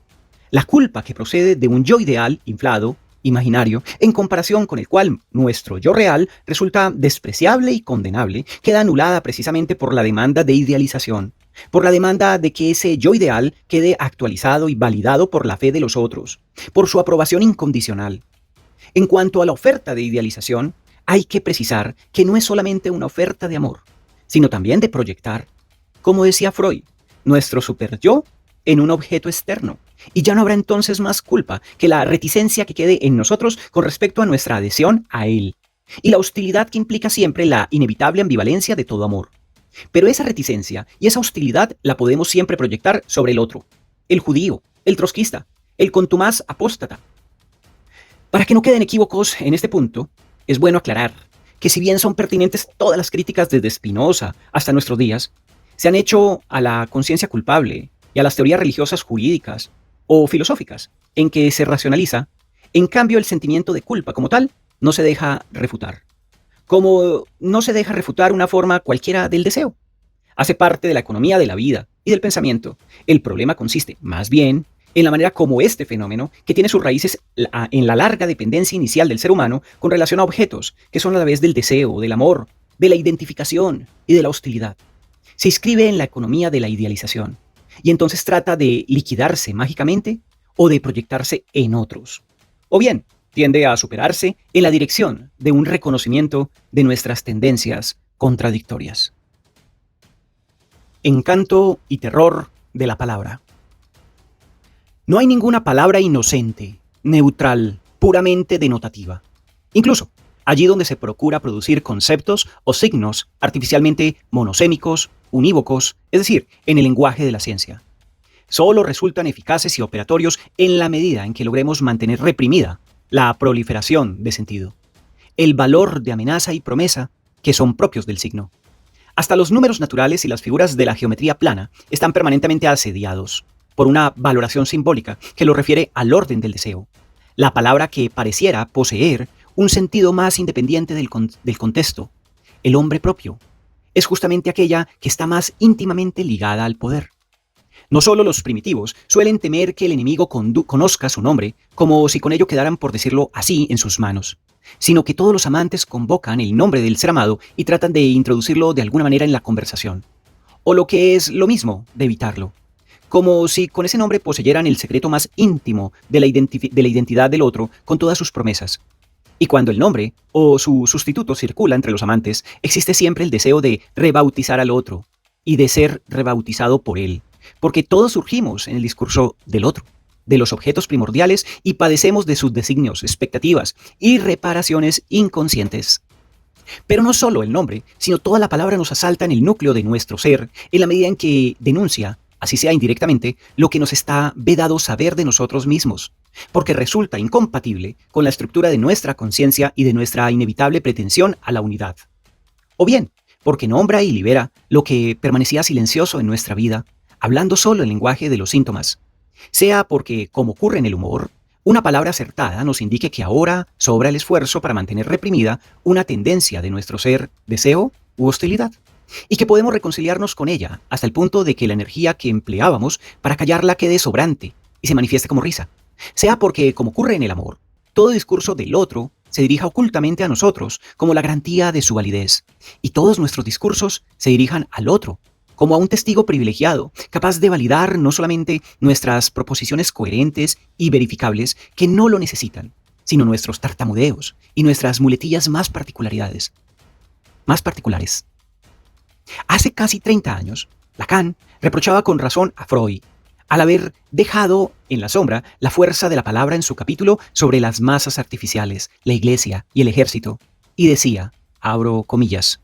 La culpa que procede de un yo ideal, inflado, imaginario, en comparación con el cual nuestro yo real resulta despreciable y condenable, queda anulada precisamente por la demanda de idealización, por la demanda de que ese yo ideal quede actualizado y validado por la fe de los otros, por su aprobación incondicional. En cuanto a la oferta de idealización, hay que precisar que no es solamente una oferta de amor, sino también de proyectar, como decía Freud, nuestro superyo en un objeto externo. Y ya no habrá entonces más culpa que la reticencia que quede en nosotros con respecto a nuestra adhesión a él, y la hostilidad que implica siempre la inevitable ambivalencia de todo amor. Pero esa reticencia y esa hostilidad la podemos siempre proyectar sobre el otro, el judío, el trotskista, el contumaz apóstata. Para que no queden equívocos en este punto, es bueno aclarar que si bien son pertinentes todas las críticas desde Spinoza hasta nuestros días, se han hecho a la conciencia culpable y a las teorías religiosas jurídicas o filosóficas en que se racionaliza, en cambio el sentimiento de culpa como tal no se deja refutar. Como no se deja refutar una forma cualquiera del deseo. Hace parte de la economía de la vida y del pensamiento. El problema consiste, más bien, en la manera como este fenómeno, que tiene sus raíces en la larga dependencia inicial del ser humano con relación a objetos, que son a la vez del deseo, del amor, de la identificación y de la hostilidad, se inscribe en la economía de la idealización, y entonces trata de liquidarse mágicamente o de proyectarse en otros. O bien, tiende a superarse en la dirección de un reconocimiento de nuestras tendencias contradictorias. Encanto y terror de la palabra. No hay ninguna palabra inocente, neutral, puramente denotativa. Incluso, allí donde se procura producir conceptos o signos artificialmente monosémicos, unívocos, es decir, en el lenguaje de la ciencia. Solo resultan eficaces y operatorios en la medida en que logremos mantener reprimida la proliferación de sentido, el valor de amenaza y promesa que son propios del signo. Hasta los números naturales y las figuras de la geometría plana están permanentemente asediados por una valoración simbólica que lo refiere al orden del deseo, la palabra que pareciera poseer un sentido más independiente del contexto, el hombre propio, es justamente aquella que está más íntimamente ligada al poder. No solo los primitivos suelen temer que el enemigo conozca su nombre, como si con ello quedaran, por decirlo así, en sus manos, sino que todos los amantes convocan el nombre del ser amado y tratan de introducirlo de alguna manera en la conversación, o lo que es lo mismo, de evitarlo, como si con ese nombre poseyeran el secreto más íntimo de la identidad del otro con todas sus promesas. Y cuando el nombre o su sustituto circula entre los amantes, existe siempre el deseo de rebautizar al otro y de ser rebautizado por él, porque todos surgimos en el discurso del otro, de los objetos primordiales, y padecemos de sus designios, expectativas y reparaciones inconscientes. Pero no solo el nombre, sino toda la palabra nos asalta en el núcleo de nuestro ser, en la medida en que denuncia, así sea indirectamente, lo que nos está vedado saber de nosotros mismos, porque resulta incompatible con la estructura de nuestra conciencia y de nuestra inevitable pretensión a la unidad. O bien, porque nombra y libera lo que permanecía silencioso en nuestra vida, hablando solo el lenguaje de los síntomas, sea porque, como ocurre en el humor, una palabra acertada nos indique que ahora sobra el esfuerzo para mantener reprimida una tendencia de nuestro ser, deseo u hostilidad, y que podemos reconciliarnos con ella hasta el punto de que la energía que empleábamos para callarla quede sobrante y se manifieste como risa, sea porque, como ocurre en el amor, todo discurso del otro se dirija ocultamente a nosotros como la garantía de su validez, y todos nuestros discursos se dirijan al otro como a un testigo privilegiado, capaz de validar no solamente nuestras proposiciones coherentes y verificables, que no lo necesitan, sino nuestros tartamudeos y nuestras muletillas más particulares. Hace casi 30 años, Lacan reprochaba con razón a Freud al haber dejado en la sombra la fuerza de la palabra en su capítulo sobre las masas artificiales, la iglesia y el ejército, y decía, abro comillas,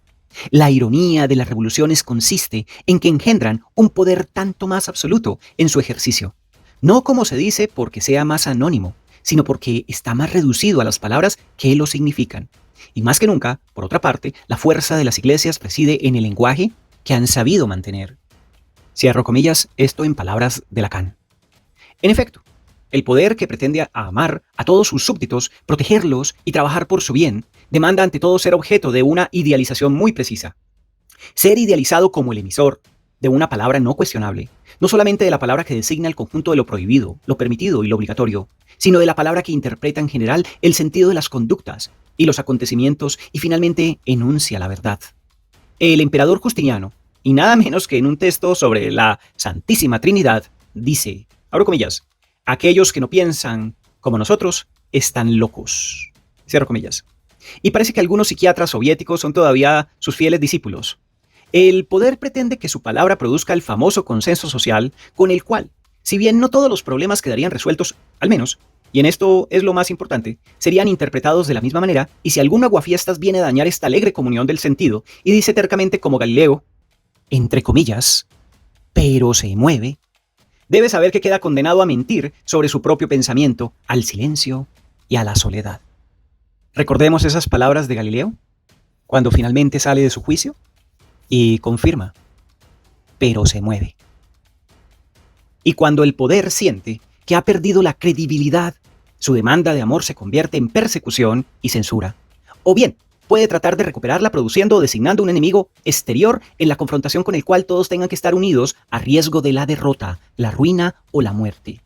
La ironía de las revoluciones consiste en que engendran un poder tanto más absoluto en su ejercicio. No como se dice porque sea más anónimo, sino porque está más reducido a las palabras que lo significan. Y más que nunca, por otra parte, la fuerza de las iglesias reside en el lenguaje que han sabido mantener. Cierro comillas, esto en palabras de Lacan. En efecto, el poder que pretende amar a todos sus súbditos, protegerlos y trabajar por su bien, demanda ante todo ser objeto de una idealización muy precisa. Ser idealizado como el emisor de una palabra no cuestionable, no solamente de la palabra que designa el conjunto de lo prohibido, lo permitido y lo obligatorio, sino de la palabra que interpreta en general el sentido de las conductas y los acontecimientos y finalmente enuncia la verdad. El emperador Justiniano, y nada menos que en un texto sobre la Santísima Trinidad, dice, abro comillas, aquellos que no piensan como nosotros están locos. Cierro comillas. Y parece que algunos psiquiatras soviéticos son todavía sus fieles discípulos. El poder pretende que su palabra produzca el famoso consenso social con el cual, si bien no todos los problemas quedarían resueltos, al menos, y en esto es lo más importante, serían interpretados de la misma manera, y si algún aguafiestas viene a dañar esta alegre comunión del sentido y dice tercamente como Galileo, entre comillas, pero se mueve, debe saber que queda condenado a mentir sobre su propio pensamiento, al silencio y a la soledad. Recordemos esas palabras de Galileo, cuando finalmente sale de su juicio y confirma, pero se mueve. Y cuando el poder siente que ha perdido la credibilidad, su demanda de amor se convierte en persecución y censura. O bien, puede tratar de recuperarla produciendo o designando un enemigo exterior en la confrontación con el cual todos tengan que estar unidos a riesgo de la derrota, la ruina o la muerte.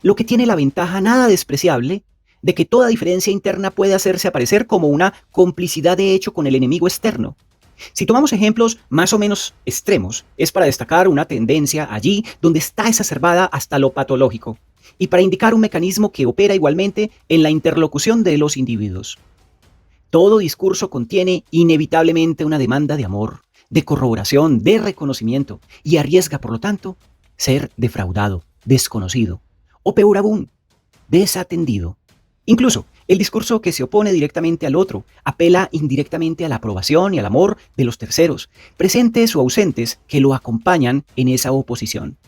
Lo que tiene la ventaja nada despreciable de que toda diferencia interna puede hacerse aparecer como una complicidad de hecho con el enemigo externo. Si tomamos ejemplos más o menos extremos, es para destacar una tendencia allí donde está exacerbada hasta lo patológico y para indicar un mecanismo que opera igualmente en la interlocución de los individuos. Todo discurso contiene inevitablemente una demanda de amor, de corroboración, de reconocimiento y arriesga, por lo tanto, ser defraudado, desconocido o peor aún, desatendido. Incluso, el discurso que se opone directamente al otro apela indirectamente a la aprobación y al amor de los terceros, presentes o ausentes que lo acompañan en esa oposición.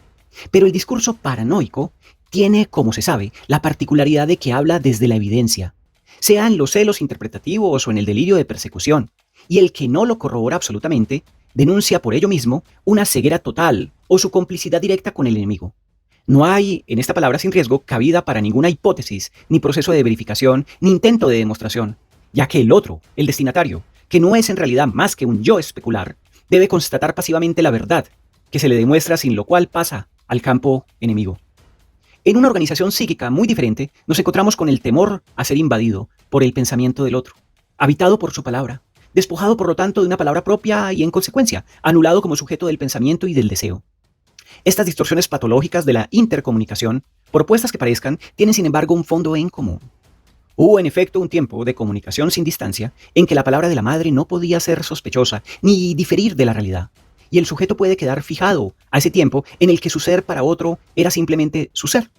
Pero el discurso paranoico tiene, como se sabe, la particularidad de que habla desde la evidencia, sea en los celos interpretativos o en el delirio de persecución, y el que no lo corrobora absolutamente denuncia por ello mismo una ceguera total o su complicidad directa con el enemigo. No hay, en esta palabra sin riesgo, cabida para ninguna hipótesis, ni proceso de verificación, ni intento de demostración, ya que el otro, el destinatario, que no es en realidad más que un yo especular, debe constatar pasivamente la verdad, que se le demuestra sin lo cual pasa al campo enemigo. En una organización psíquica muy diferente, nos encontramos con el temor a ser invadido por el pensamiento del otro, habitado por su palabra, despojado por lo tanto de una palabra propia y en consecuencia, anulado como sujeto del pensamiento y del deseo. Estas distorsiones patológicas de la intercomunicación, por opuestas que parezcan, tienen sin embargo un fondo en común. Hubo en efecto un tiempo de comunicación sin distancia en que la palabra de la madre no podía ser sospechosa ni diferir de la realidad, y el sujeto puede quedar fijado a ese tiempo en el que su ser para otro era simplemente su ser,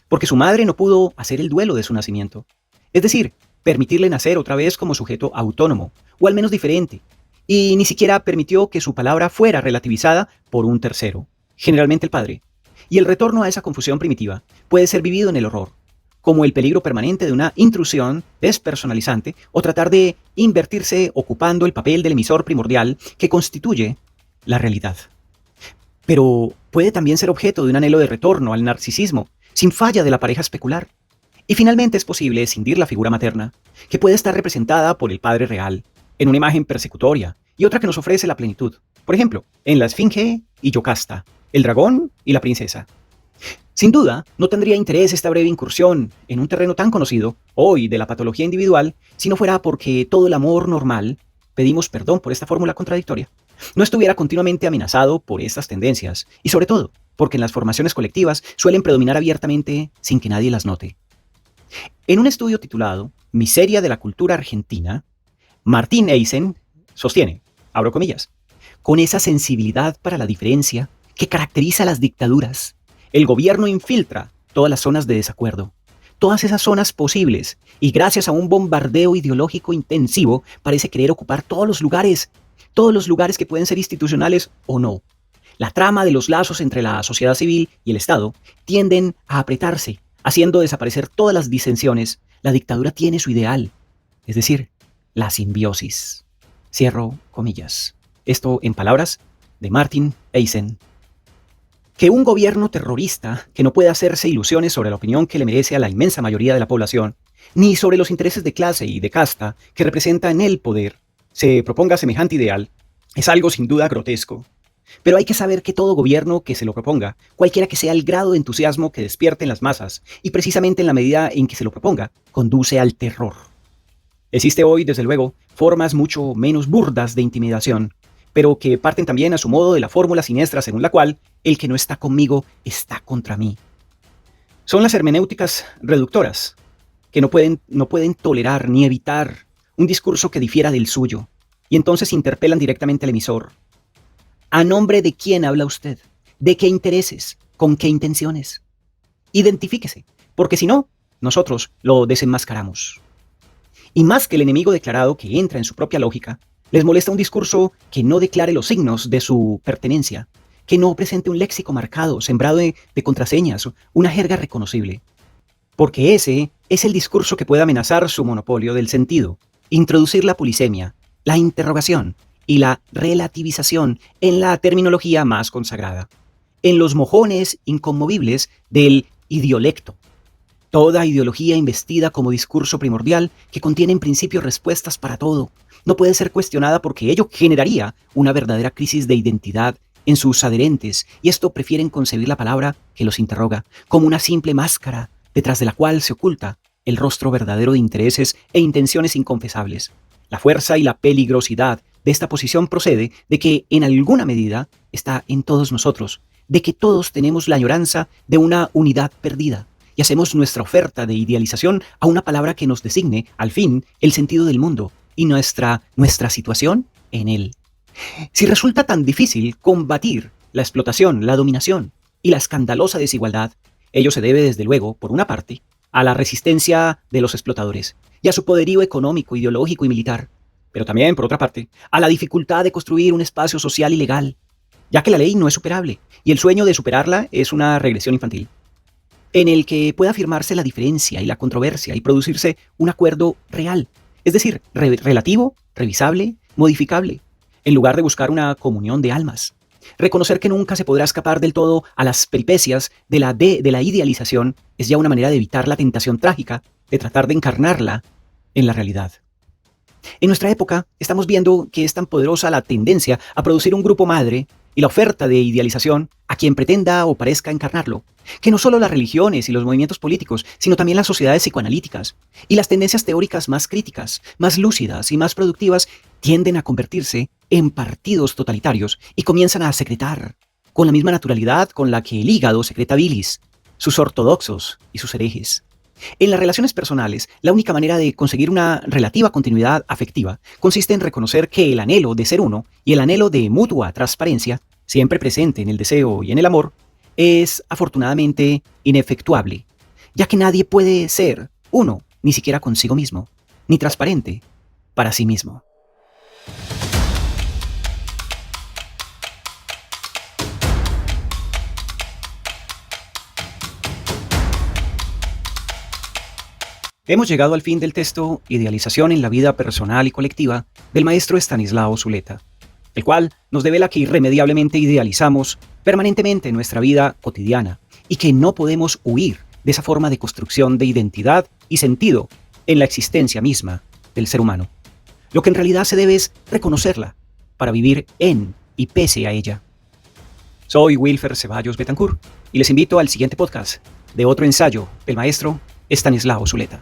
porque su madre no pudo hacer el duelo de su nacimiento, es decir, permitirle nacer otra vez como sujeto autónomo, o al menos diferente, y ni siquiera permitió que su palabra fuera relativizada por un tercero, generalmente el padre. Y el retorno a esa confusión primitiva puede ser vivido en el horror, como el peligro permanente de una intrusión despersonalizante o tratar de invertirse ocupando el papel del emisor primordial que constituye la realidad. Pero puede también ser objeto de un anhelo de retorno al narcisismo, sin falla de la pareja especular. Y finalmente es posible escindir la figura materna, que puede estar representada por el padre real, en una imagen persecutoria, y otra que nos ofrece la plenitud. Por ejemplo, en la Esfinge y Yocasta, el dragón y la princesa. Sin duda, no tendría interés esta breve incursión en un terreno tan conocido, hoy de la patología individual, si no fuera porque todo el amor normal, pedimos perdón por esta fórmula contradictoria, no estuviera continuamente amenazado por estas tendencias, y sobre todo, porque en las formaciones colectivas suelen predominar abiertamente sin que nadie las note. En un estudio titulado Miseria de la cultura argentina, Martín Eysen sostiene, abro comillas, con esa sensibilidad para la diferencia que caracteriza a las dictaduras, el gobierno infiltra todas las zonas de desacuerdo, todas esas zonas posibles, y gracias a un bombardeo ideológico intensivo parece querer ocupar todos los lugares, todos los lugares que pueden ser institucionales o no. La trama de los lazos entre la sociedad civil y el Estado tienden a apretarse, haciendo desaparecer todas las disensiones. La dictadura tiene su ideal, es decir, la simbiosis. Cierro comillas. Esto en palabras de Martin Eisen. Que un gobierno terrorista que no puede hacerse ilusiones sobre la opinión que le merece a la inmensa mayoría de la población, ni sobre los intereses de clase y de casta que representa en el poder, se proponga semejante ideal, es algo sin duda grotesco. Pero hay que saber que todo gobierno que se lo proponga, cualquiera que sea el grado de entusiasmo que despierte en las masas, y precisamente en la medida en que se lo proponga, conduce al terror. Existe hoy, desde luego, formas mucho menos burdas de intimidación, pero que parten también a su modo de la fórmula siniestra según la cual el que no está conmigo está contra mí. Son las hermenéuticas reductoras, que no pueden tolerar ni evitar un discurso que difiera del suyo, y entonces interpelan directamente al emisor. ¿A nombre de quién habla usted? ¿De qué intereses? ¿Con qué intenciones? Identifíquese, porque si no, nosotros lo desenmascaramos. Y más que el enemigo declarado que entra en su propia lógica, les molesta un discurso que no declare los signos de su pertenencia, que no presente un léxico marcado, sembrado de contraseñas, una jerga reconocible. Porque ese es el discurso que puede amenazar su monopolio del sentido, introducir la polisemia, la interrogación y la relativización en la terminología más consagrada, en los mojones inconmovibles del idiolecto. Toda ideología investida como discurso primordial que contiene en principio respuestas para todo, no puede ser cuestionada porque ello generaría una verdadera crisis de identidad en sus adherentes, y esto prefieren concebir la palabra que los interroga como una simple máscara detrás de la cual se oculta el rostro verdadero de intereses e intenciones inconfesables. La fuerza y la peligrosidad de esta posición procede de que en alguna medida está en todos nosotros, de que todos tenemos la añoranza de una unidad perdida, y hacemos nuestra oferta de idealización a una palabra que nos designe, al fin, el sentido del mundo y nuestra situación en él. Si resulta tan difícil combatir la explotación, la dominación y la escandalosa desigualdad, ello se debe, desde luego, por una parte, a la resistencia de los explotadores y a su poderío económico, ideológico y militar, pero también, por otra parte, a la dificultad de construir un espacio social y legal, ya que la ley no es superable y el sueño de superarla es una regresión infantil, en el que pueda afirmarse la diferencia y la controversia y producirse un acuerdo real, es decir, relativo, revisable, modificable, en lugar de buscar una comunión de almas. Reconocer que nunca se podrá escapar del todo a las peripecias de la idealización es ya una manera de evitar la tentación trágica de tratar de encarnarla en la realidad. En nuestra época estamos viendo que es tan poderosa la tendencia a producir un grupo madre y la oferta de idealización a quien pretenda o parezca encarnarlo, que no solo las religiones y los movimientos políticos, sino también las sociedades psicoanalíticas y las tendencias teóricas más críticas, más lúcidas y más productivas tienden a convertirse en partidos totalitarios y comienzan a secretar, con la misma naturalidad con la que el hígado secreta bilis, sus ortodoxos y sus herejes. En las relaciones personales, la única manera de conseguir una relativa continuidad afectiva consiste en reconocer que el anhelo de ser uno y el anhelo de mutua transparencia, siempre presente en el deseo y en el amor, es afortunadamente inefectuable, ya que nadie puede ser uno, ni siquiera consigo mismo, ni transparente para sí mismo. Hemos llegado al fin del texto Idealización en la vida personal y colectiva del maestro Estanislao Zuleta, el cual nos devela que irremediablemente idealizamos permanentemente nuestra vida cotidiana y que no podemos huir de esa forma de construcción de identidad y sentido en la existencia misma del ser humano. Lo que en realidad se debe es reconocerla para vivir en y pese a ella. Soy Wilfer Ceballos Betancourt y les invito al siguiente podcast de otro ensayo del maestro Estanislao Zuleta.